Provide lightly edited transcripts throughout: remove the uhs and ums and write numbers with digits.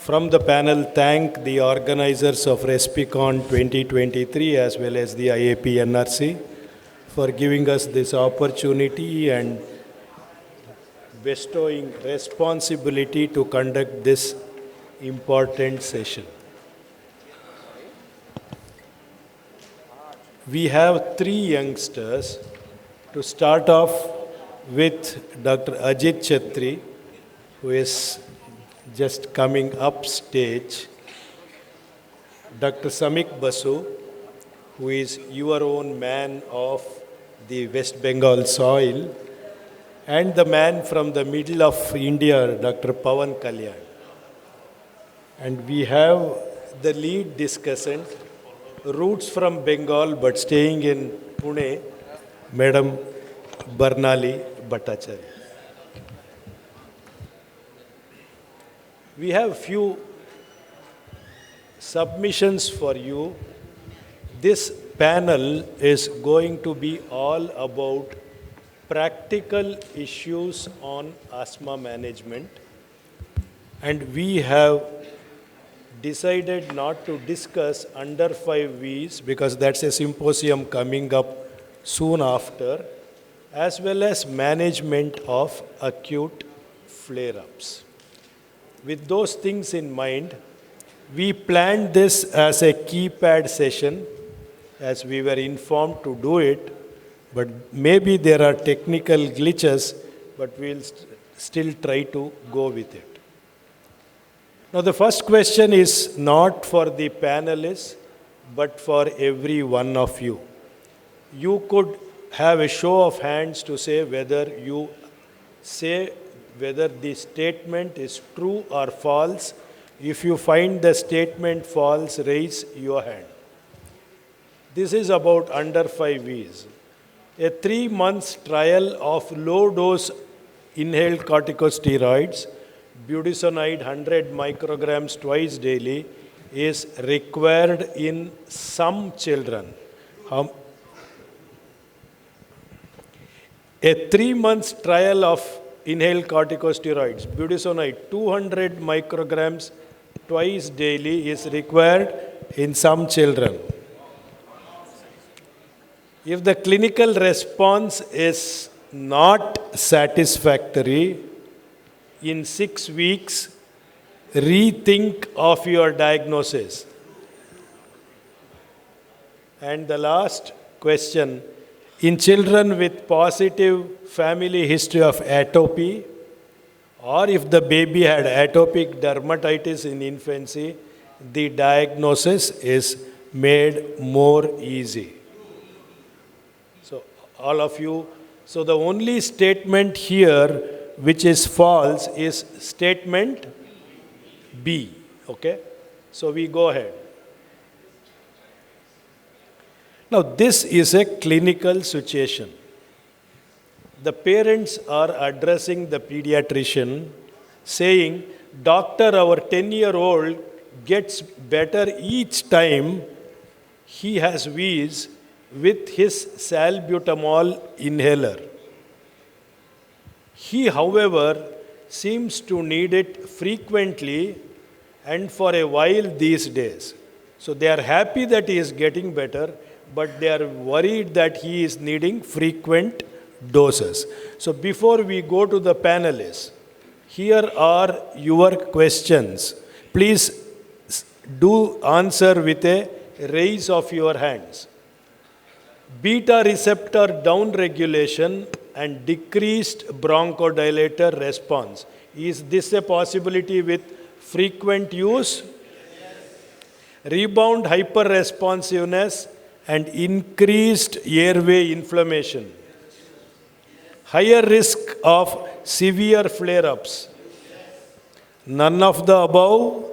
from the panel thank the organizers of RespiCon 2023 as well as the IAP NRC for giving us this opportunity and bestowing responsibility to conduct this important session. We have three youngsters. To start off with Dr. Ajit Chatri, who is just coming up stage. Dr. Samik Basu, who is your own man of the West Bengal soil, and the man from the middle of India, Dr. Pawan Kalyan. And we have the lead discussant, roots from Bengal but staying in Pune, Madam Barnali Bhattacharya. We have few submissions for you. This panel is going to be all about practical issues on asthma management, and we have decided not to discuss under 5 V's because that's a symposium coming up soon after, as well as management of acute flare-ups. With those things in mind, we planned this as a keypad session as we were informed to do it, but maybe there are technical glitches, but we'll still try to go with it. Now, the first question is not for the panelists, but for every one of you. You could have a show of hands to say whether the statement is true or false. If you find the statement false, raise your hand. This is about under 5 V's. A 3-month trial of low-dose inhaled corticosteroids, budesonide 100 micrograms twice daily, is required in some children. A 3-month trial of inhaled corticosteroids, budesonide 200 micrograms twice daily is required in some children. If the clinical response is not satisfactory, in 6 weeks, rethink of your diagnosis. And the last question, in children with positive family history of atopy, or if the baby had atopic dermatitis in infancy, the diagnosis is made more easy. So all of you, so the only statement here which is false is statement B, okay? So we go ahead. Now this is a clinical situation. The parents are addressing the pediatrician saying, "Doctor, our 10-year-old gets better each time he has wheeze with his salbutamol inhaler. He, however, seems to need it frequently and for a while these days." So they are happy that he is getting better, but they are worried that he is needing frequent doses. So before we go to the panelists, here are your questions. Please do answer with a raise of your hands. Beta receptor downregulation and decreased bronchodilator response. Is this a possibility with frequent use? Rebound hyperresponsiveness and increased airway inflammation. Higher risk of severe flare-ups. None of the above.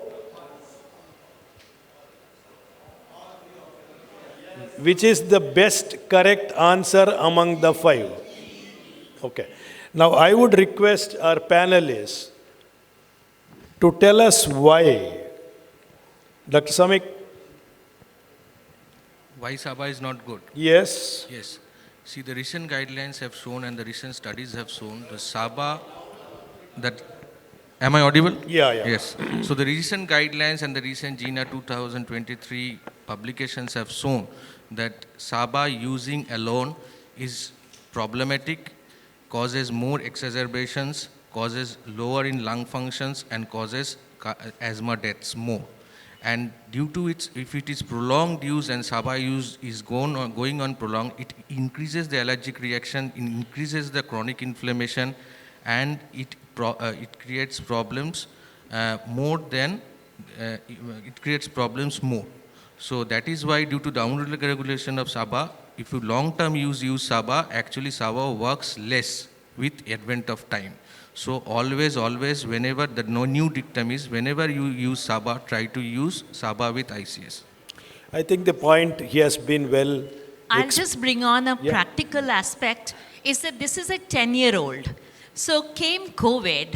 Which is the best correct answer among the 5? Okay. Now I would request our panelists to tell us why. Dr. Samik. Why SABA is not good? Yes. Yes. See, the recent guidelines have shown and the recent studies have shown the SABA, that Am I audible? Yeah, yeah. Yes. So the recent guidelines and the recent GINA 2023 publications have shown that SABA using alone is problematic, causes more exacerbations, causes lower in lung functions, and causes asthma deaths more. And due to its, if it is prolonged use and SABA use is going on prolonged, it increases the allergic reaction, it increases the chronic inflammation, and it creates problems more than, it creates problems more. So that is why due to down regulation of SABA, if you long-term use SABA, actually SABA works less with advent of time. So always, whenever the new dictum is, whenever you use SABA, try to use SABA with ICS. I think the point he has been well. I'll just bring on a Yeah. practical aspect, is that this is a 10-year-old. So came COVID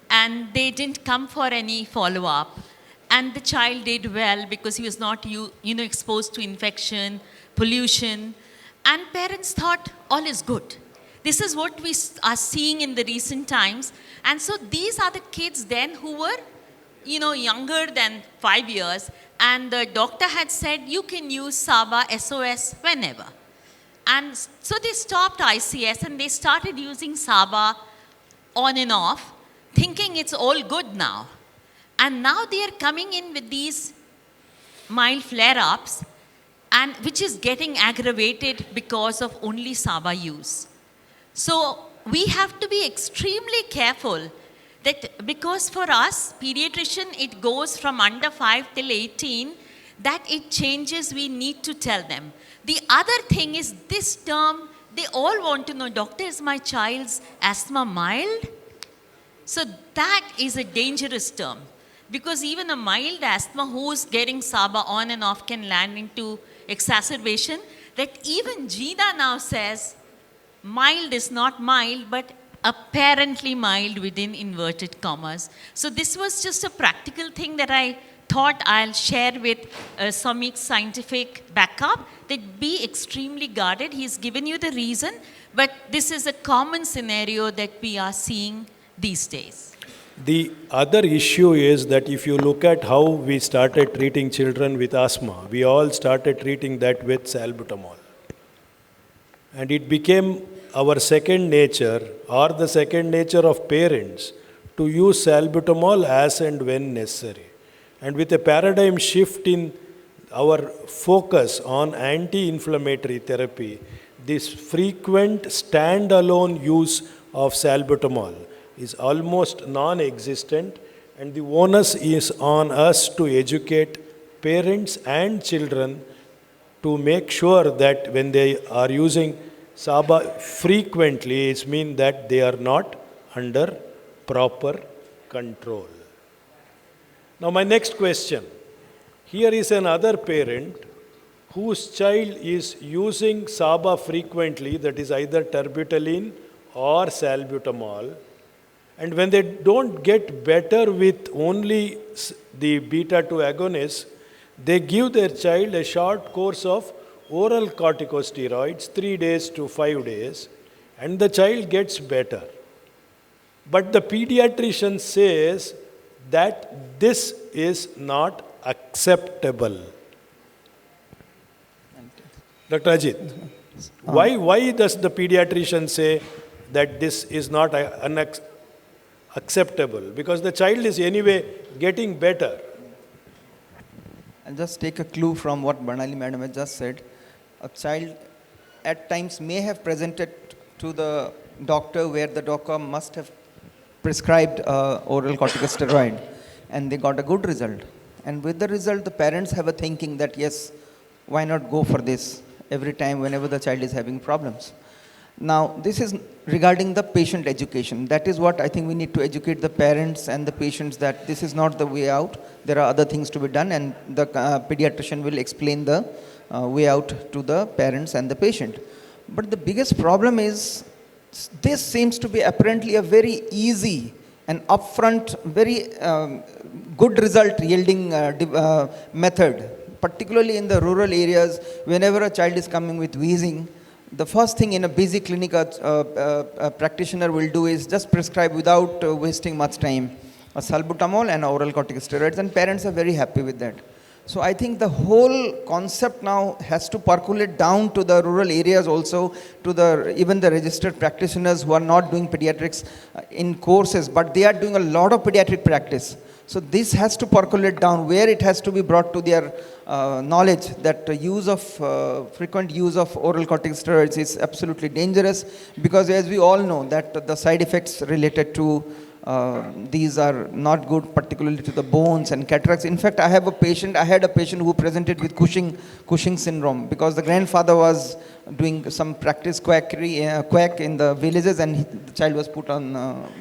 and they didn't come for any follow-up. And the child did well because he was not exposed to infection, pollution. And parents thought all is good. This is what we are seeing in the recent times. And so these are the kids then who were younger than 5 years, and the doctor had said, you can use SABA, SOS whenever. And so they stopped ICS and they started using SABA on and off, thinking it's all good now. And now they are coming in with these mild flare-ups, and which is getting aggravated because of only SABA use. So we have to be extremely careful that, because for us, pediatrician, it goes from under 5 till 18, that it changes, we need to tell them. The other thing is this term, they all want to know, doctor, is my child's asthma mild? So that is a dangerous term, because even a mild asthma who's getting SABA on and off can land into exacerbation, that even GINA now says mild is not mild, but apparently mild within inverted commas. So this was just a practical thing that I thought I'll share with Samik's scientific backup, that be extremely guarded. He's given you the reason, but this is a common scenario that we are seeing these days. The other issue is that if you look at how we started treating children with asthma, we all started treating that with salbutamol. And it became our second nature, or the second nature of parents, to use salbutamol as and when necessary. And with a paradigm shift in our focus on anti-inflammatory therapy, this frequent standalone use of salbutamol is almost non-existent, and the onus is on us to educate parents and children to make sure that when they are using SABA frequently, it means that they are not under proper control. Now my next question. Here is another parent whose child is using SABA frequently, that is either terbutaline or salbutamol, and when they don't get better with only the beta-2 agonists, they give their child a short course of oral corticosteroids, 3 days to 5 days, and the child gets better. But the pediatrician says that this is not acceptable. Dr. Ajit, why does the pediatrician say that this is not acceptable? Because the child is anyway getting better. I'll just take a clue from what Barnali madam has just said. A child at times may have presented to the doctor where the doctor must have prescribed oral corticosteroid, and they got a good result. And with the result, the parents have a thinking that yes, why not go for this every time whenever the child is having problems. Now, this is regarding the patient education. That is what I think we need to educate the parents and the patients, that this is not the way out. There are other things to be done, and the pediatrician will explain the way out to the parents and the patient. But the biggest problem is, this seems to be apparently a very easy and upfront, very good result yielding method, particularly in the rural areas. Whenever a child is coming with wheezing, the first thing in a busy clinic a practitioner will do is just prescribe without wasting much time. a salbutamol and oral corticosteroids, and parents are very happy with that. So I think the whole concept now has to percolate down to the rural areas also, to the even the registered practitioners who are not doing pediatrics in courses, but they are doing a lot of pediatric practice. So this has to percolate down, where it has to be brought to their knowledge that the use of frequent use of oral corticosteroids is absolutely dangerous, because as we all know that the side effects related to these are not good, particularly to the bones and cataracts. In fact, I had a patient who presented with Cushing syndrome, because the grandfather was doing some practice quack in the villages, and the child was put on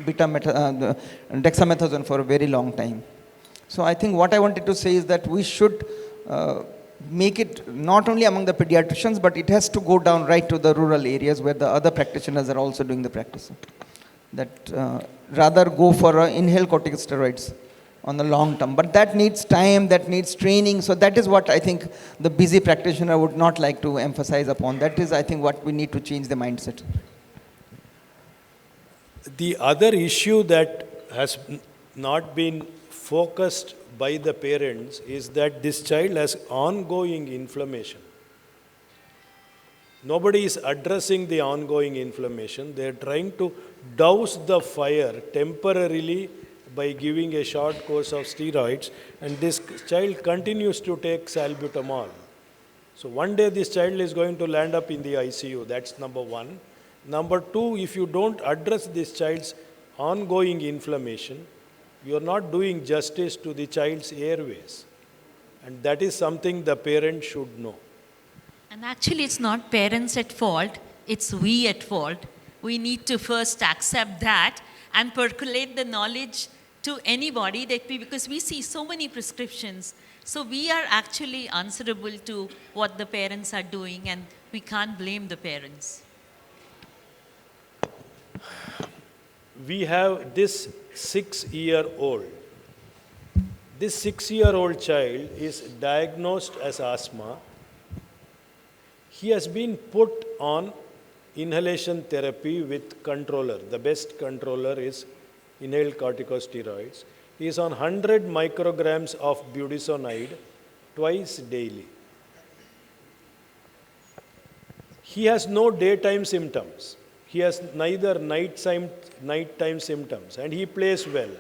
dexamethasone for a very long time. So I think what I wanted to say is that we should make it not only among the pediatricians, but it has to go down right to the rural areas where the other practitioners are also doing the practice. That rather go for inhaled corticosteroids on the long term. But that needs time, that needs training. So that is what I think the busy practitioner would not like to emphasize upon. That is, I think, what we need to change the mindset. The other issue that has not been focused by the parents is that this child has ongoing inflammation. Nobody is addressing the ongoing inflammation. They are trying to douse the fire temporarily by giving a short course of steroids, and this child continues to take salbutamol. So one day this child is going to land up in the ICU. That's number one. Number two, if you don't address this child's ongoing inflammation, you are not doing justice to the child's airways. And that is something the parent should know. And actually, it's not parents at fault, it's we at fault. We need to first accept that and percolate the knowledge to anybody, because we see so many prescriptions. So we are actually answerable to what the parents are doing, and we can't blame the parents. We have this 6-year-old. This 6-year-old child is diagnosed as asthma. He has been put on inhalation therapy with controller. The best controller is inhaled corticosteroids. He is on 100 micrograms of budesonide twice daily. He has no daytime symptoms. He has neither nighttime symptoms, and he plays well.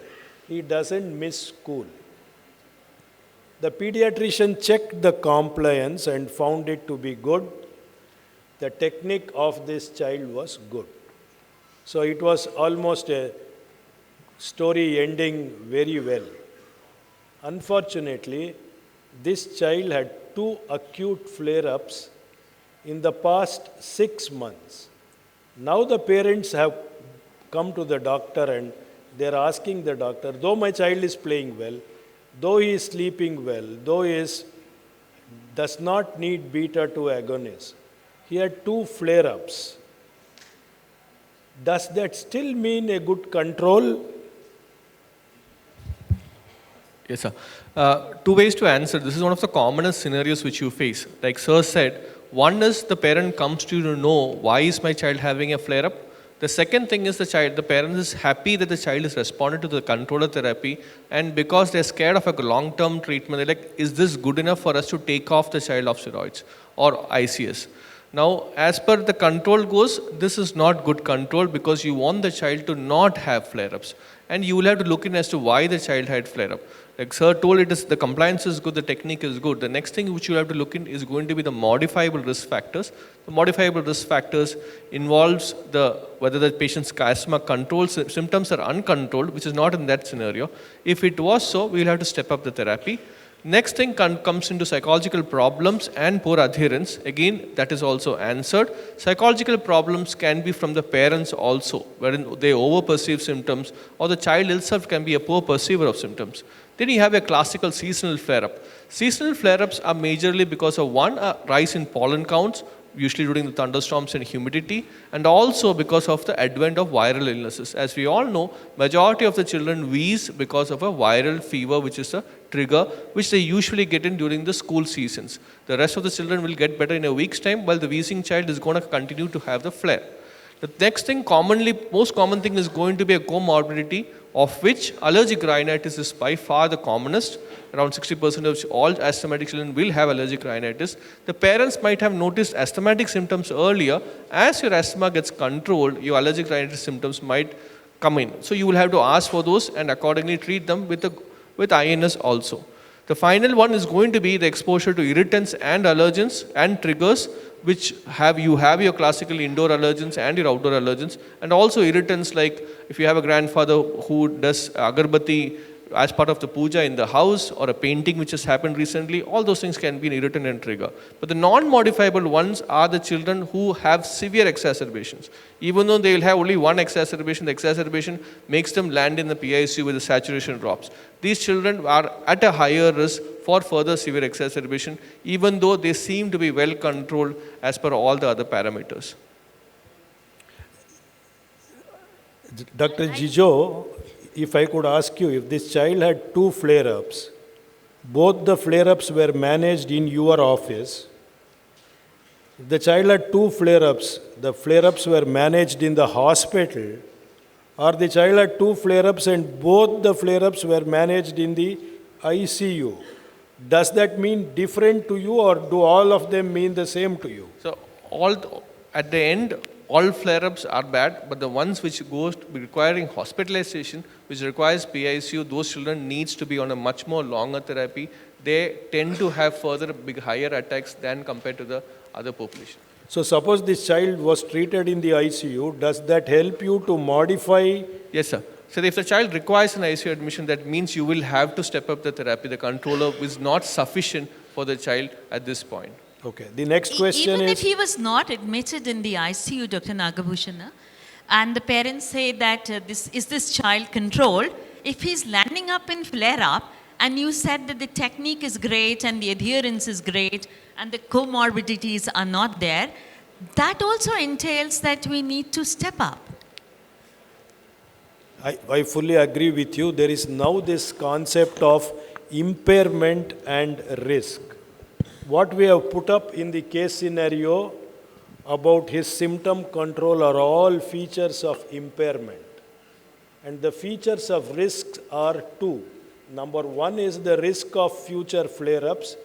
He doesn't miss school. The pediatrician checked the compliance and found it to be good. The technique of this child was good. So it was almost a story ending very well. Unfortunately, this child had 2 acute flare-ups in the past 6 months. Now the parents have come to the doctor and they are asking the doctor, though my child is playing well, though he is sleeping well, though he does not need beta-2 agonists, he had 2 flare-ups. Does that still mean a good control? Yes, sir. 2 ways to answer. This is one of the commonest scenarios which you face. Like sir said, one is the parent comes to you to know, why is my child having a flare-up? The second thing is the parent is happy that the child is responding to the controller therapy, and because they're scared of a long-term treatment, they're like, is this good enough for us to take off the child of steroids or ICS? Now, as per the control goes, this is not good control, because you want the child to not have flare-ups. And you will have to look in as to why the child had flare-up. Like sir told, the compliance is good, the technique is good. The next thing which you have to look in is going to be the modifiable risk factors. The modifiable risk factors involves whether the patient's asthma controls symptoms are uncontrolled, which is not in that scenario. If it was so, we will have to step up the therapy. Next thing comes into psychological problems and poor adherence. Again, that is also answered. Psychological problems can be from the parents also, wherein they over-perceive symptoms, or the child itself can be a poor perceiver of symptoms. Then you have a classical seasonal flare-up. Seasonal flare-ups are majorly because of a rise in pollen counts, usually during the thunderstorms and humidity, and also because of the advent of viral illnesses. As we all know, majority of the children wheeze because of a viral fever, which is a trigger, which they usually get in during the school seasons. The rest of the children will get better in a week's time, while the wheezing child is going to continue to have the flare. The next thing, most common thing is going to be a comorbidity, of which allergic rhinitis is by far the commonest. Around 60% of all asthmatic children will have allergic rhinitis. The parents might have noticed asthmatic symptoms earlier. As your asthma gets controlled, your allergic rhinitis symptoms might come in. So you will have to ask for those and accordingly treat them with INS also. The final one is going to be the exposure to irritants and allergens and triggers, which you have your classical indoor allergens and your outdoor allergens, and also irritants like if you have a grandfather who does agarbatti as part of the puja in the house, or a painting which has happened recently, all those things can be an irritant and trigger. But the non-modifiable ones are the children who have severe exacerbations. Even though they will have only one exacerbation, the exacerbation makes them land in the PICU with the saturation drops. These children are at a higher risk for further severe exacerbation, even though they seem to be well controlled as per all the other parameters. Dr. Jijo, if I could ask you, if this child had 2 flare-ups, both the flare-ups were managed in your office. If the child had 2 flare-ups, the flare-ups were managed in the hospital, or the child had 2 flare-ups and both the flare-ups were managed in the ICU. Does that mean different to you, or do all of them mean the same to you? So at the end, all flare-ups are bad, but the ones which goes to be requiring hospitalization, which requires PICU, those children needs to be on a much more longer therapy. They tend to have further higher attacks than compared to the other population. So suppose this child was treated in the ICU, does that help you to modify? Yes, sir. So if the child requires an ICU admission, that means you will have to step up the therapy. The controller is not sufficient for the child at this point. Okay. The next question Even is... if he was not admitted in the ICU, Dr. Nagabhushana, and the parents say that this child controlled, if he's landing up in flare-up, and you said that the technique is great and the adherence is great and the comorbidities are not there, that also entails that we need to step up. I fully agree with you. There is now this concept of impairment and risk. What we have put up in the case scenario about his symptom control are all features of impairment. And the features of risks are 2. Number 1 is the risk of future flare-ups.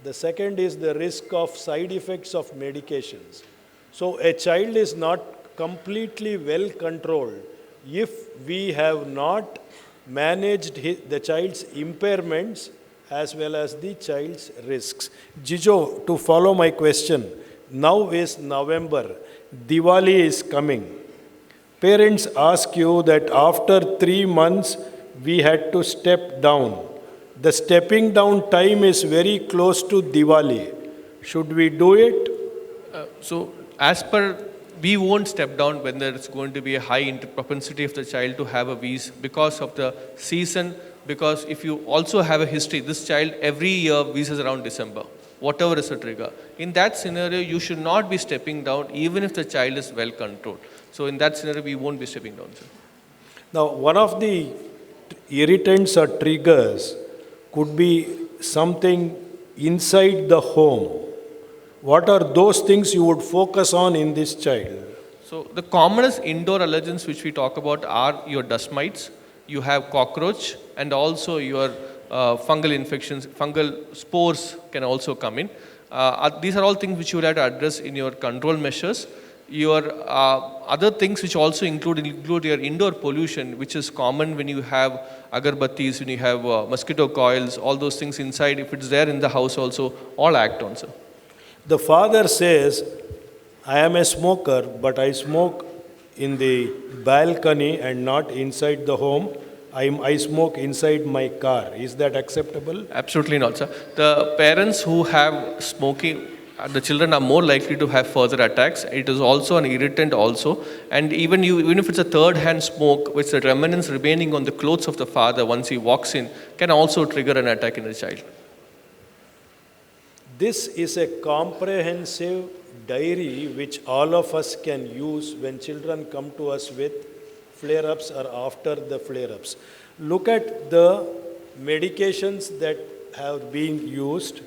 The second is the risk of side effects of medications. So a child is not completely well controlled if we have not managed the child's impairments as well as the child's risks. Jijo, to follow my question, now is November, Diwali is coming. Parents ask you that after 3 months, we had to step down. The stepping down time is very close to Diwali. Should we do it? So as per, we won't step down when there's going to be a high propensity of the child to have a wheeze because of the season. Because if you also have a history, this child every year wheezes around December, whatever is the trigger. In that scenario, you should not be stepping down even if the child is well controlled. So in that scenario, we won't be stepping down, sir. Now, one of the irritants or triggers could be something inside the home. What are those things you would focus on in this child? So the commonest indoor allergens which we talk about are your dust mites. You have cockroach, and also your fungal infections, fungal spores can also come in. These are all things which you will have to address in your control measures. Your other things which also include your indoor pollution, which is common when you have agarbattis, when you have mosquito coils, all those things inside. If it's there in the house also, all act on, sir. The father says, I am a smoker, but I smoke in the balcony and not inside the home. I smoke inside my car. Is that acceptable? Absolutely not, sir. The parents who have smoking, the children are more likely to have further attacks. It is also an irritant also. And even if it's a third-hand smoke, with the remnants remaining on the clothes of the father once he walks in, can also trigger an attack in the child. This is a comprehensive diary which all of us can use when children come to us with flare-ups or after the flare-ups. Look at the medications that have been used.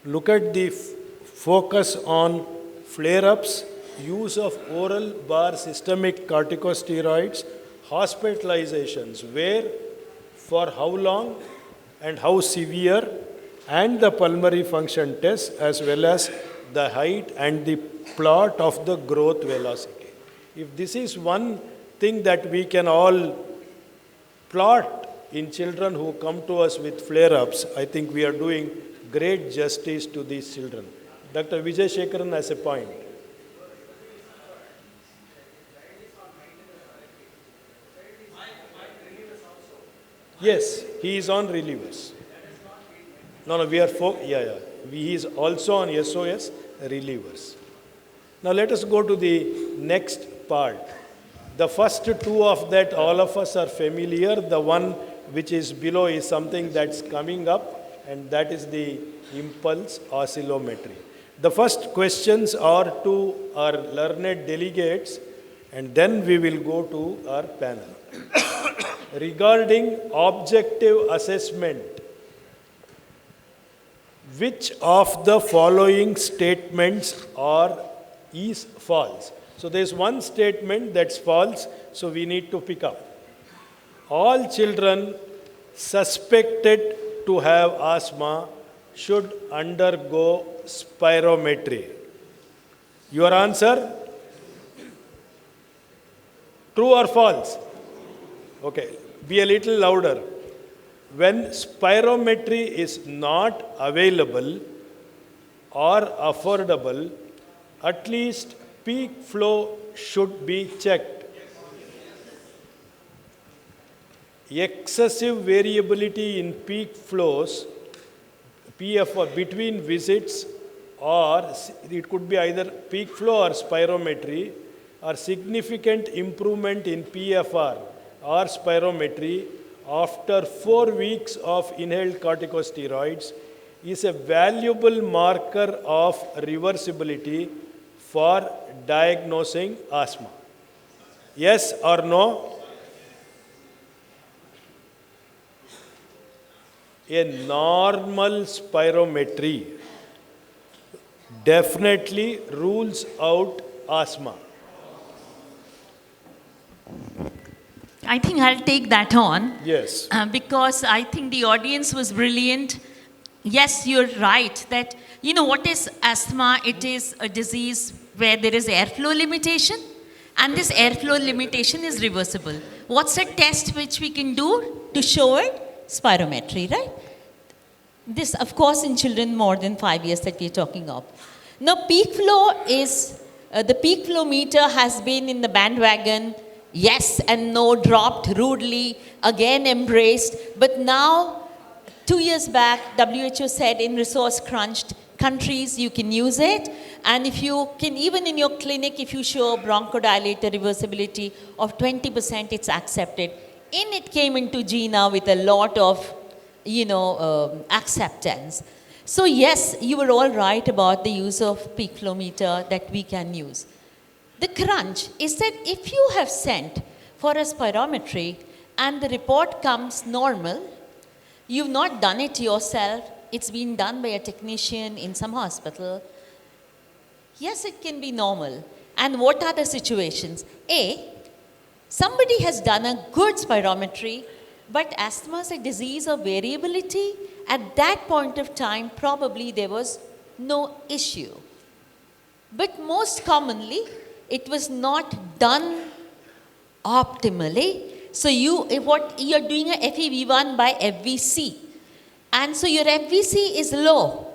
Look at the focus on flare-ups use of oral bar systemic corticosteroids, hospitalizations, where, for how long and how severe, and the pulmonary function test, as well as the height and the plot of the growth velocity. If this is one thing that we can all plot in children who come to us with flare-ups, I think we are doing great justice to these children. Dr. Vijay Shekaran has a point. Yes, he is on relievers. No, we are he is also on SOS relievers. Now let us go to the next part. The first two of that, all of us are familiar. The one which is below is something that's coming up, and that is the impulse oscillometry. The first questions are to our learned delegates, and then we will go to our panel. Regarding objective assessment, which of the following statements is false? So there is one statement that's false, so we need to pick up. All children suspected to have asthma should undergo spirometry. Your answer? True or false? Okay, be a little louder. When spirometry is not available or affordable, at least peak flow should be checked. Excessive variability in peak flows, PFR, between visits, or it could be either peak flow or spirometry, or significant improvement in PFR or spirometry after 4 weeks of inhaled corticosteroids is a valuable marker of reversibility for diagnosing asthma. Yes or no? A normal spirometry definitely rules out asthma. I think I'll take that on. Yes. Because I think the audience was brilliant. Yes, you're right that, what is asthma? It is a disease where there is airflow limitation, and this airflow limitation is reversible. What's a test which we can do to show it? Spirometry, right? This, of course, in children more than 5 years that we're talking of. Now, peak flow is, the peak flow meter has been in the bandwagon, yes and no, dropped rudely, again embraced. But now, 2 years back, WHO said in resource-crunched countries, you can use it. And if you can, even in your clinic, if you show bronchodilator reversibility of 20%, it's accepted. In it came into GINA with a lot of, acceptance. So yes, you were all right about the use of peak flow meter that we can use. The crunch is that if you have sent for a spirometry and the report comes normal, you've not done it yourself, it's been done by a technician in some hospital, yes, it can be normal. And what are the situations? A, somebody has done a good spirometry, but asthma is a disease of variability. At that point of time, probably there was no issue. But most commonly, it was not done optimally. So you're doing a FEV1 by FVC. And so your FVC is low,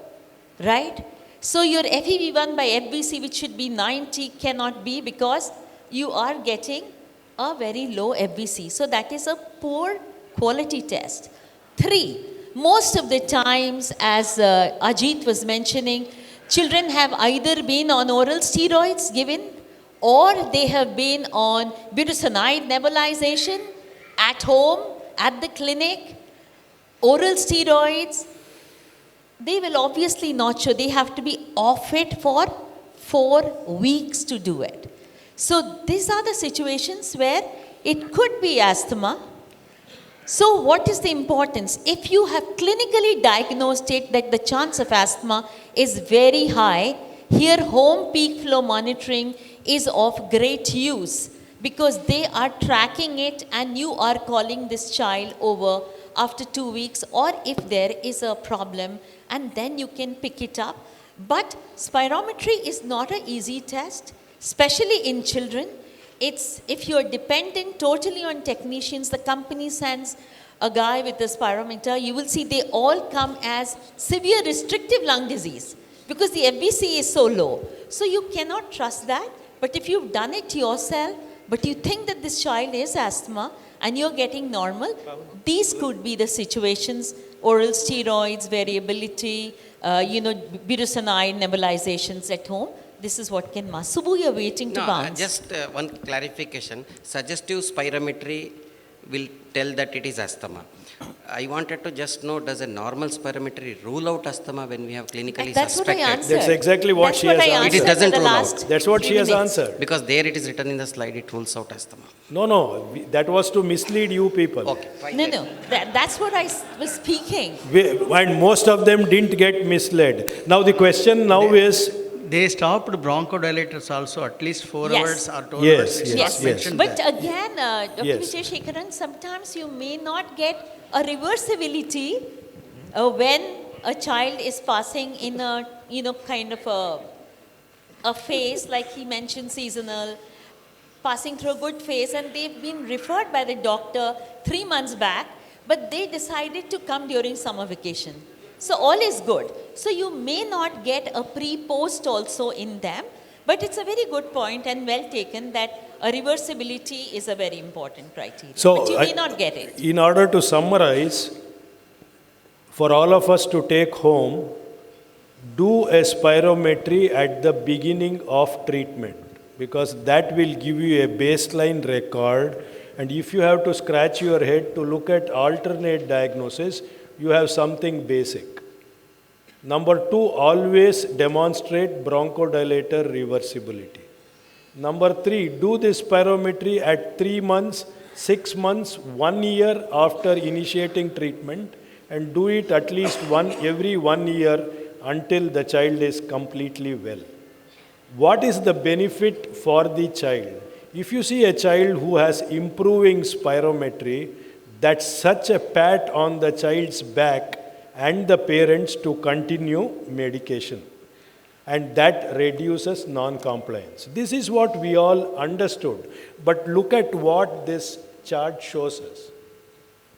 right? So your FEV1 by FVC, which should be 90, cannot be because you are getting a very low FVC. So that is a poor quality test. 3, most of the times, as Ajit was mentioning, children have either been on oral steroids given, or they have been on budesonide nebulization at home, at the clinic, oral steroids. They will obviously not show. They have to be off it for 4 weeks to do it. So these are the situations where it could be asthma. So what is the importance? If you have clinically diagnosed it that the chance of asthma is very high, here home peak flow monitoring is of great use because they are tracking it and you are calling this child over after 2 weeks or if there is a problem and then you can pick it up. But spirometry is not an easy test, especially in children. It's if you're dependent totally on technicians, the company sends a guy with a spirometer, you will see they all come as severe restrictive lung disease because the FVC is so low. So you cannot trust that. But if you've done it yourself, but you think that this child is asthma and you're getting normal, these could be the situations: oral steroids, variability, budesonide nebulizations at home. This is what can mask. Subbu, you're waiting to bounce. Just one clarification. Suggestive spirometry will tell that it is asthma. I wanted to just know, does a normal spirometry rule out asthma when we have clinically That's what I suspected? answered. That's exactly what she has answered. It doesn't rule out. That's what she has answered. Because there it is written in the slide, it rules out asthma. No, that was to mislead you people. Okay, fine. No. That's what I was speaking. And most of them didn't get misled. Now the question now is, They stopped bronchodilators also, at least 4 Yes. hours or 12 Yes, hours. It's yes, not yes. mentioned But there. again, Dr. Yes. Vijay Shekaran, sometimes you may not get a reversibility when a child is passing in a, kind of a phase, like he mentioned, seasonal, passing through a good phase, and they've been referred by the doctor 3 months back, but they decided to come during summer vacation. So all is good. So you may not get a pre-post also in them, but it's a very good point and well taken that a reversibility is a very important criteria. So but you may not get it. In order to summarize, for all of us to take home, do a spirometry at the beginning of treatment because that will give you a baseline record. And if you have to scratch your head to look at alternate diagnosis, you have something basic. Number 2, always demonstrate bronchodilator reversibility. Number 3, do this spirometry at 3 months, 6 months, 1 year after initiating treatment, and do it at least every 1 year until the child is completely well. What is the benefit for the child? If you see a child who has improving spirometry, that's such a pat on the child's back and the parents to continue medication. And that reduces non-compliance. This is what we all understood. But look at what this chart shows us.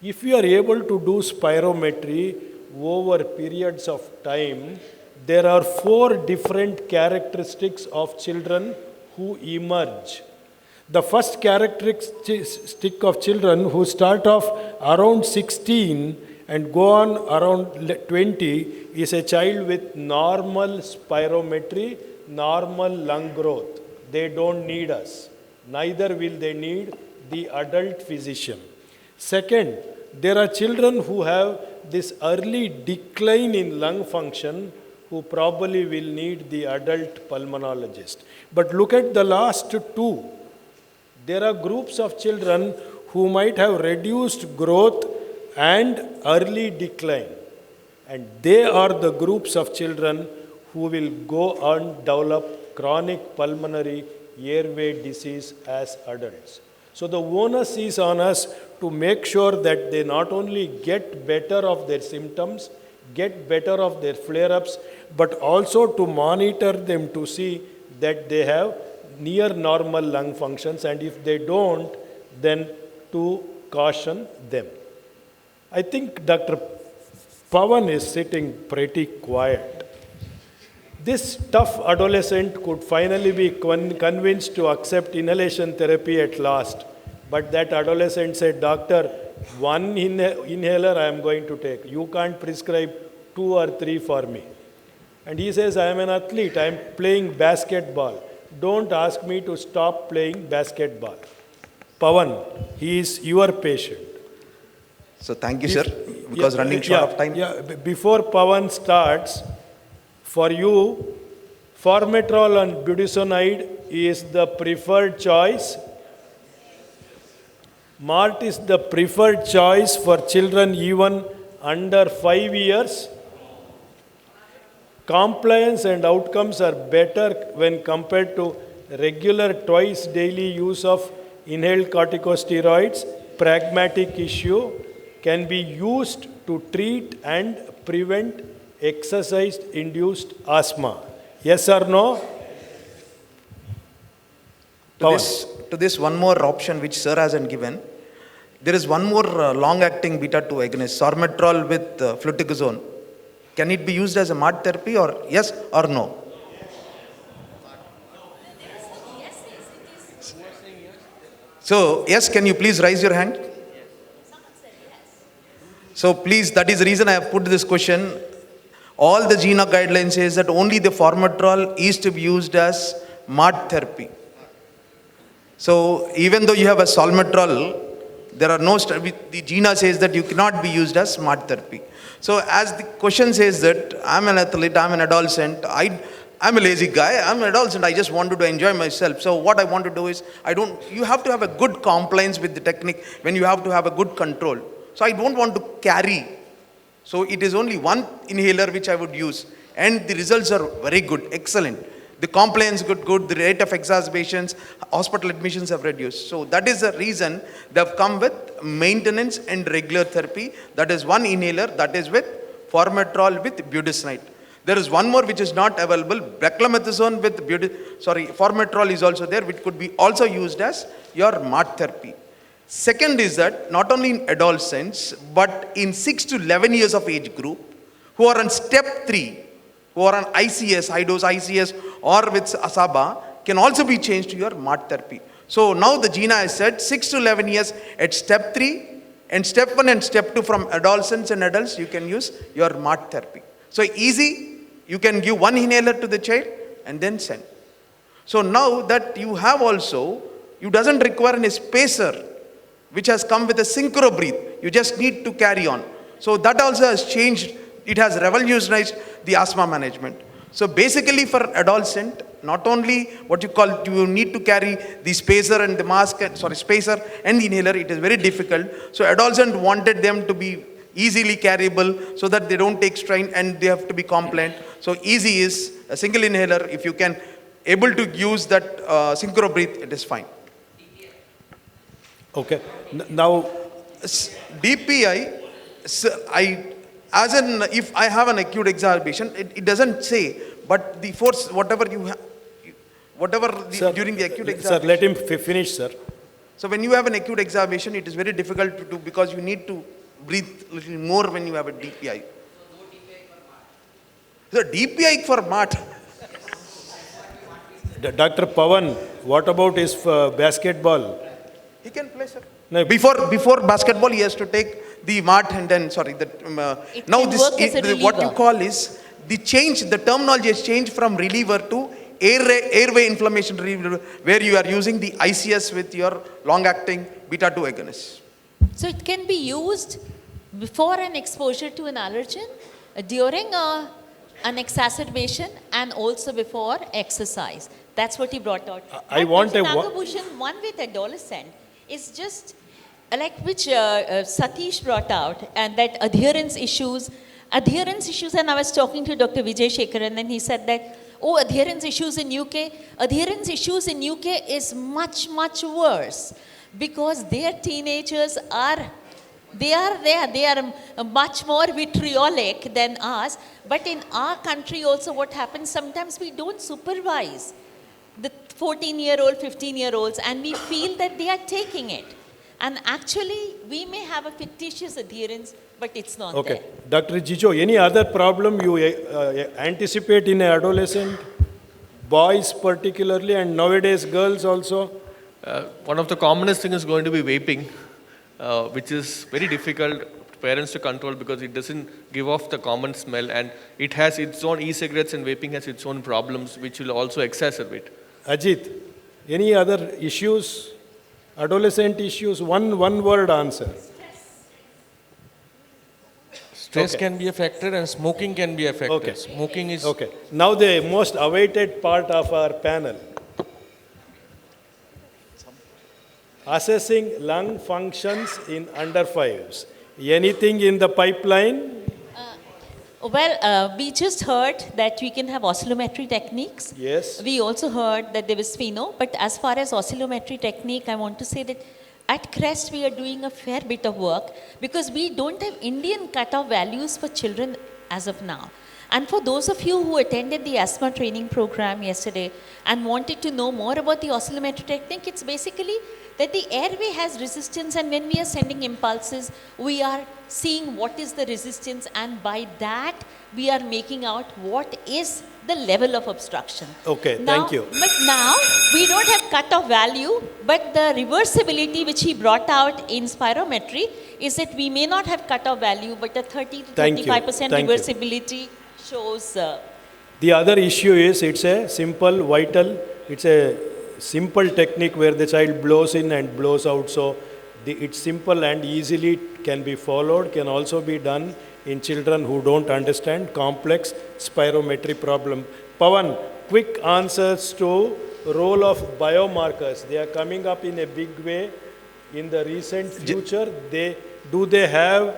If we are able to do spirometry over periods of time, there are 4 different characteristics of children who emerge. The first characteristic of children who start off around 16 and go on around 20 is a child with normal spirometry, normal lung growth. They don't need us. Neither will they need the adult physician. Second, there are children who have this early decline in lung function who probably will need the adult pulmonologist. But look at the last 2. There are groups of children who might have reduced growth and early decline. And they are the groups of children who will go on develop chronic pulmonary airway disease as adults. So the onus is on us to make sure that they not only get better of their symptoms, get better of their flare-ups, but also to monitor them to see that they have near normal lung functions, and if they don't, then to caution them. I think Dr. Pawan is sitting pretty quiet. This tough adolescent could finally be convinced to accept inhalation therapy at last. But that adolescent said, "Doctor, one inhaler I am going to take. You can't prescribe 2 or 3 for me." And he says, "I am an athlete. I am playing basketball. Don't ask me to stop playing basketball." Pawan, he is your patient. So thank you, sir, because running short of time. Before Pawan starts, for you, formoterol and budesonide is the preferred choice. Malt is the preferred choice for children even under 5 years. Compliance and outcomes are better when compared to regular twice daily use of inhaled corticosteroids, pragmatic issue, can be used to treat and prevent exercise-induced asthma. Yes or no? To this one more option which sir hasn't given, there is one more long-acting beta-2 agonist, sormetrol with fluticasone. Can it be used as a MAT therapy, or yes or no? So, yes, can you please raise your hand? So please, that is the reason I have put this question. All the GINA guidelines says that only the formoterol is to be used as MAT therapy. So even though you have a salmeterol, there are no, the GINA says that you cannot be used as MAT therapy. So as the question says that I'm an athlete, I'm an adolescent, I'm a lazy guy, I'm an adolescent, I just wanted to enjoy myself. So what I want to do is, you have to have a good compliance with the technique when you have to have a good control. So I don't want to carry. So it is only one inhaler which I would use. And the results are very good, excellent. The compliance good, the rate of exacerbations, hospital admissions have reduced. So that is the reason they have come with maintenance and regular therapy. That is one inhaler, that is with formoterol with budesonide. There is one more which is not available, beclomethasone with formoterol is also there, which could be also used as your MAT therapy. Second is that not only in adolescents, but in 6 to 11 years of age group, who are on step 3, who are on ICS, high dose ICS, or with SABA, can also be changed to your MAT therapy. So now the GINA has said 6 to 11 years at step 3, and step 1 and step 2 from adolescents and adults, you can use your MAT therapy. So easy, you can give one inhaler to the child and then send. So now that you have also, you doesn't require any spacer, which has come with a synchro breathe. You just need to carry on. So that also has changed. It has revolutionized the asthma management. So basically for adolescent, not only what you need to carry the spacer and the mask, spacer and the inhaler, it is very difficult. So adolescent wanted them to be easily carryable so that they don't take strain and they have to be compliant. So easy is a single inhaler. If you can able to use that synchro breathe, it is fine. Okay. Now, DPI, if I have an acute exacerbation, it doesn't say, but the force, whatever you have, during the acute exacerbation. Sir, let him finish, sir. So when you have an acute exacerbation, it is very difficult to do because you need to breathe a little more when you have a DPI. So DPI for MAT. Dr. Pawan, what about his basketball? He can play, sir. No. Before basketball, he has to take the MAT and then, now this, what you call is, the terminology has changed from reliever to airway inflammation reliever, where you are using the ICS with your long-acting beta-2 agonist. So it can be used before an exposure to an allergen, during an exacerbation, and also before exercise. That's what he brought out. I want a... Nagakumar, one with adolescent is just like which Satish brought out, and that adherence issues, and I was talking to Dr. Vijay Shekharan, and he said that, adherence issues in UK is much, much worse, because their teenagers are much more vitriolic than us. But in our country also, what happens, sometimes we don't supervise the 14-year-old, 15-year-olds, and we feel that they are taking it. And actually, we may have a fictitious adherence, but it's not there. Dr. Jijo, any other problem you anticipate in an adolescent? Boys particularly, and nowadays girls also? One of the commonest things is going to be vaping, which is very difficult for parents to control because it doesn't give off the common smell, and it has its own e-cigarettes, and vaping has its own problems, which will also exacerbate. Ajit, any other issues? Adolescent issues, one word answer. Stress can be a factor, and smoking can be a factor. Okay. Smoking is... Okay. Now the most awaited part of our panel. Assessing lung functions in under 5s. Anything in the pipeline? Well, we just heard that we can have oscillometry techniques. Yes. We also heard that there was pheno, but as far as oscillometry technique, I want to say that at CREST we are doing a fair bit of work because we don't have Indian cutoff values for children as of now. And for those of you who attended the asthma training program yesterday and wanted to know more about the oscillometry technique, it's basically that the airway has resistance, and when we are sending impulses, we are seeing what is the resistance, and by that we are making out what is the level of obstruction. Okay, Now, thank you. But now we don't have cutoff value, but the reversibility which he brought out in spirometry is that we may not have cutoff value, but a 30 to Thank you. 35% Thank you. reversibility shows. The other issue is it's a simple, vital, it's a simple technique where the child blows in and blows out. So it's simple and easily can be followed, can also be done in children who don't understand complex spirometry problem. Pawan, quick answers to role of biomarkers. They are coming up in a big way in the recent future. Do they have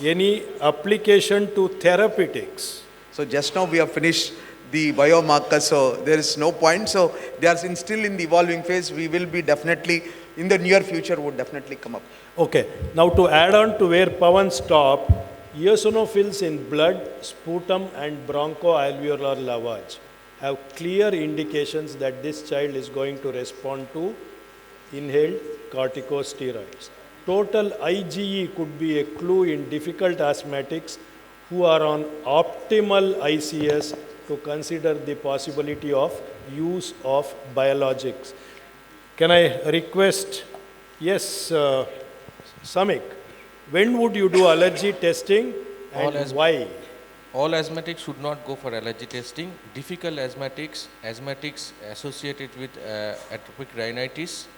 any application to therapeutics? So just now we have finished the biomarkers, so there is no point. So they are still in the evolving phase. We will be definitely, in the near future, would definitely come up. Okay, now to add on to where Pawan stopped, eosinophils in blood, sputum and bronchoalveolar lavage have clear indications that this child is going to respond to inhaled corticosteroids. Total IgE could be a clue in difficult asthmatics who are on optimal ICS to consider the possibility of use of biologics. Can I request, yes, Samik, when would you do allergy testing and why? All asthmatics should not go for allergy testing. Difficult asthmatics associated with atopic rhinitis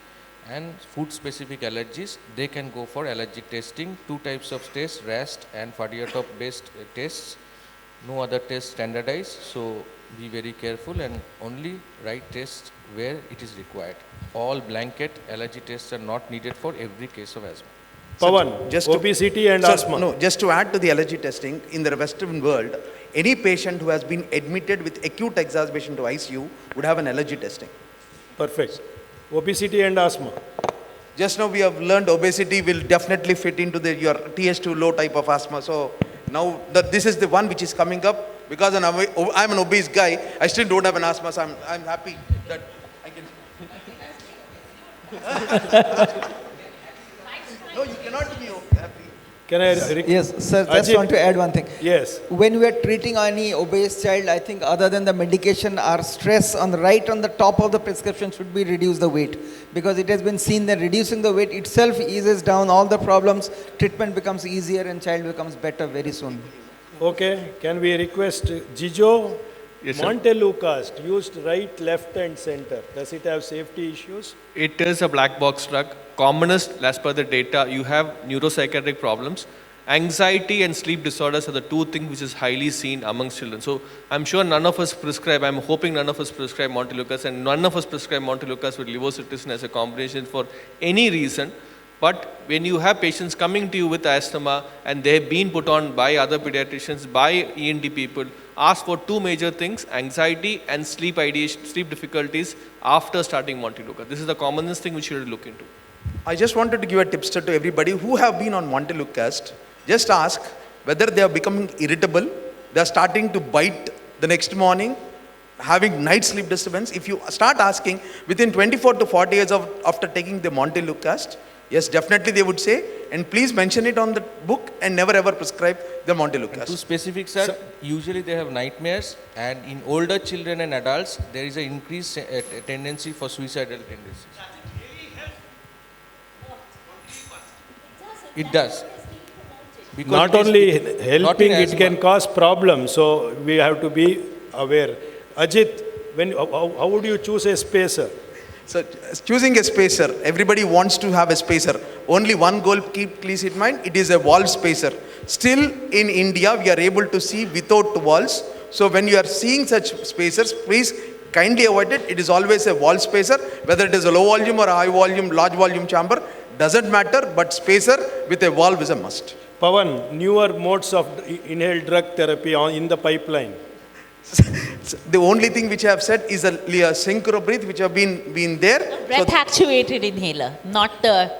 and food-specific allergies, they can go for allergic testing. Two types of tests, RAST and Fadiatop-based tests. No other tests standardized, so be very careful and only write tests where it is required. All blanket allergy tests are not needed for every case of asthma. Pawan, just obesity and asthma. No, just to add to the allergy testing, in the Western world, any patient who has been admitted with acute exacerbation to ICU would have an allergy testing. Perfect. Obesity and asthma. Just now we have learned obesity will definitely fit into your TH2 low type of asthma. So now this is the one which is coming up. Because I'm an obese guy, I still don't have an asthma, so I'm happy that I can. No, you cannot be happy. Can I? Yes, sir, just want to add one thing. Yes. When we are treating any obese child, I think other than the medication, our stress on the top of the prescription should be reduce the weight. Because it has been seen that reducing the weight itself eases down all the problems, treatment becomes easier and child becomes better very soon. Okay, can we request Jijo? Yes, sir. Montelukast used right, left and center. Does it have safety issues? It is a black box drug. Commonest, as per the data, you have neuropsychiatric problems. Anxiety and sleep disorders are the two things which is highly seen amongst children. So I'm sure none of us prescribe, I'm hoping none of us prescribe Montelukast, and none of us prescribe Montelukast with levocetirizine as a combination for any reason. But when you have patients coming to you with asthma and they've been put on by other pediatricians, by ENT people, ask for two major things, anxiety and sleep ideation, sleep difficulties after starting Montelukast. This is the commonest thing which you should look into. I just wanted to give a tipster to everybody who have been on Montelukast. Just ask whether they are becoming irritable, they are starting to bite the next morning, having night sleep disturbance. If you start asking within 24 to 40 years after taking the Montelukast, yes, definitely they would say, and please mention it on the book and never ever prescribe the Montelukast. To specifics, sir, usually they have nightmares, and in older children and adults, there is an increased tendency for suicidal tendencies. It does. Because Not only helping, it can cause problems. So we have to be aware. Ajit, how would you choose a spacer? So choosing a spacer, everybody wants to have a spacer. Only one goal, please in mind, it is a wall spacer. Still in India, we are able to see without walls. So when you are seeing such spacers, please kindly avoid it. It is always a wall spacer, whether it is a low volume or a high volume, large volume chamber, doesn't matter, but spacer with a valve is a must. Pawan, newer modes of inhaled drug therapy in the pipeline. The only thing which I have said is a synchro breath which have been there. Breath actuated inhaler, not the,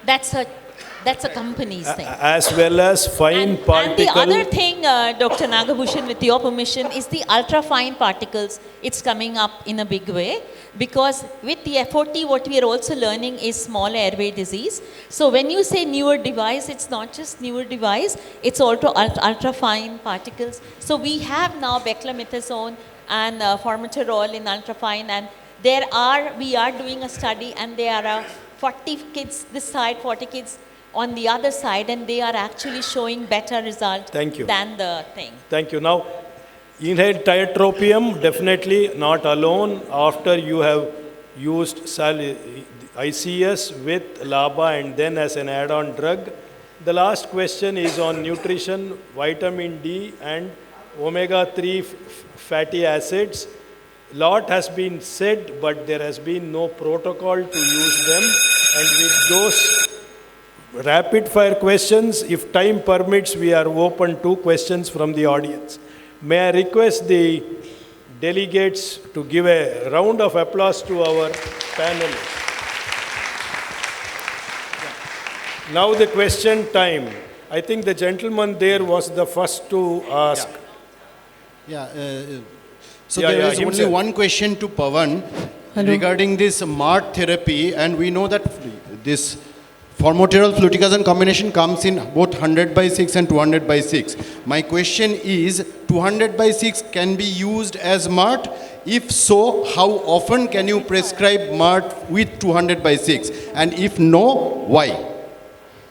that's a company's thing. As well as fine And particle. the other thing, Dr. Nagabhushan, with your permission, is the ultra-fine particles. It's coming up in a big way because with the FOT, what we are also learning is small airway disease. So when you say newer device, it's not just newer device, it's also ultra-fine particles. So we have now beclomethasone and formoterol in ultra-fine, and we are doing a study, and there are 40 kids this side, 40 kids on the other side, and they are actually showing better result Thank you. than the thing. Thank you. Now, inhaled tiotropium, definitely not alone after you have used ICS with LABA and then as an add-on drug. The last question is on nutrition, vitamin D and omega-3 fatty acids. Lot has been said, but there has been no protocol to use them. And with those rapid fire questions, if time permits, we are open to questions from the audience. May I request the delegates to give a round of applause to our panelists. Now the question time. I think the gentleman there was the first to ask. So there is only one question to Pawan regarding this MART therapy, and we know that this formoterol fluticasone combination comes in both 100/6 and 200/6. My question is, 200/6 can be used as MART? If so, how often can you prescribe MART with 200/6? And if no, why?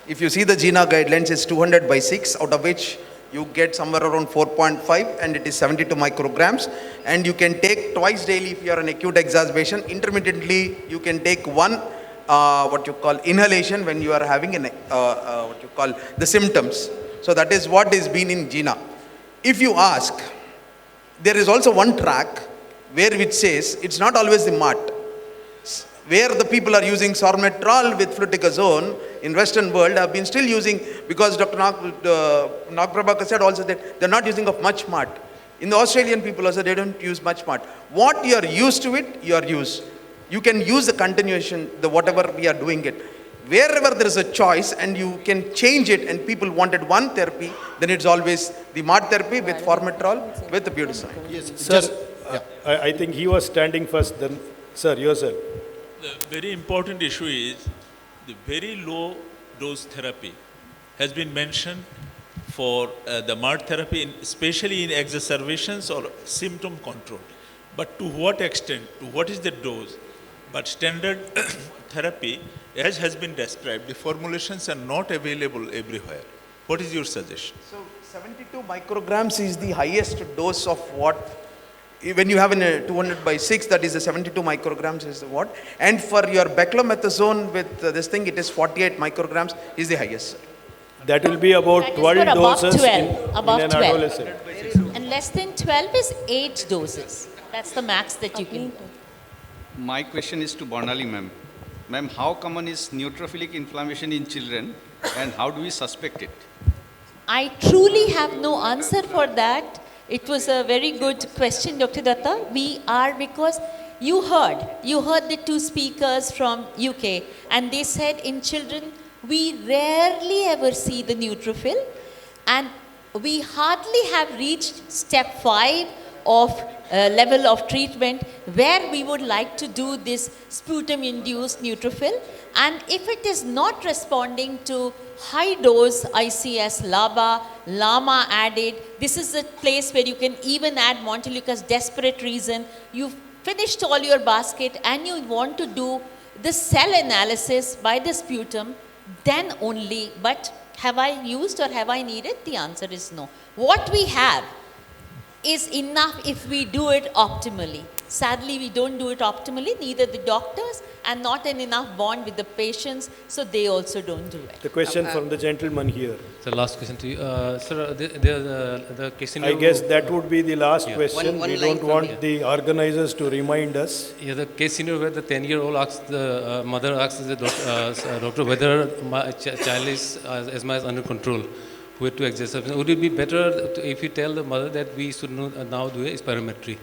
If you see the GINA guidelines, it's 200/6, out of which you get somewhere around 4.5, and it is 72 micrograms. And you can take twice daily if you are an acute exacerbation. Intermittently, you can take one what you call inhalation when you are having an what you call the symptoms. So that is what is been in GINA. If you ask, there is also one track where it says it's not always the MART. Where the people are using sormetrol with fluticasone in Western world have been still using, because Dr. Nagprabhakar said also that they're not using of much MART. In the Australian people also, they don't use much MART. What you are used to it, you are used. You can use the continuation, the whatever we are doing it. Wherever there is a choice and you can change it, and people wanted one therapy, then it's always the MART therapy with formoterol with the budesonide. Yes, Sir, I think he was standing first, then, sir, yourself. The very important issue is the very low dose therapy has been mentioned for the MART therapy, especially in exacerbations or symptom control. But to what extent, to what is the dose? But standard therapy, as has been described, the formulations are not available everywhere. What is your suggestion? So 72 micrograms is the highest dose of what, when you have in a 200/6, that is the 72 micrograms is what. And for your beclomethasone with this thing, it is 48 micrograms is the highest. That will be about That is 12 for above doses 12, above in an 12. adolescent. And less than 12 is 8 doses. That's the max that you can. My question is to Barnali ma'am. Ma'am, how common is neutrophilic inflammation in children, and how do we suspect it? I truly have no answer for that. It was a very good question, Dr. Datta. Because you heard the two speakers from UK, and they said in children, we rarely ever see the neutrophil, and we hardly have reached step 5 of level of treatment where we would like to do this sputum-induced neutrophil. And if it is not responding to high dose ICS, LABA, LAMA added, this is a place where you can even add Montelukast, desperate reason. You've finished all your basket and you want to do the cell analysis by the sputum, then only. But have I used or have I needed? The answer is no. What we have is enough if we do it optimally. Sadly, we don't do it optimally, neither the doctors, and not an enough bond with the patients, so they also don't do it. The question from the gentleman here. So last question to you. Sir, the case I guess that would be the last question. One We line don't from want here. the organizers to remind us. Yeah, the case scenario where the 10-year-old asks the mother asks the doctor whether my child is asthma is under control, where to exercise. Would it be better if you tell the mother that we should now do a spirometry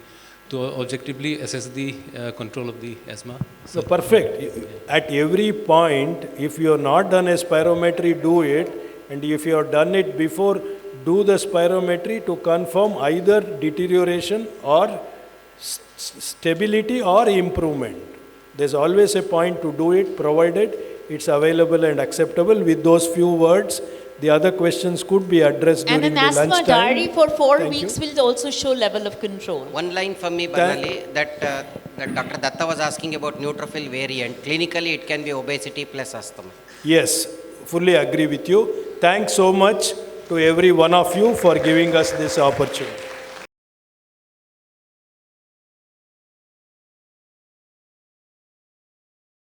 to objectively assess the control of the asthma? So perfect. At every point, if you have not done a spirometry, do it. And if you have done it before, do the spirometry to confirm either deterioration or stability or improvement. There's always a point to do it, provided it's available and acceptable. With those few words, the other questions could be addressed And during an the asthma lunchtime. diary for 4 Thank weeks you. will also show level of control. One line from me, Banali, that Dr. Datta was asking about neutrophil variant. Clinically, it can be obesity plus asthma. Yes, fully agree with you. Thanks so much to every one of you for giving us this opportunity.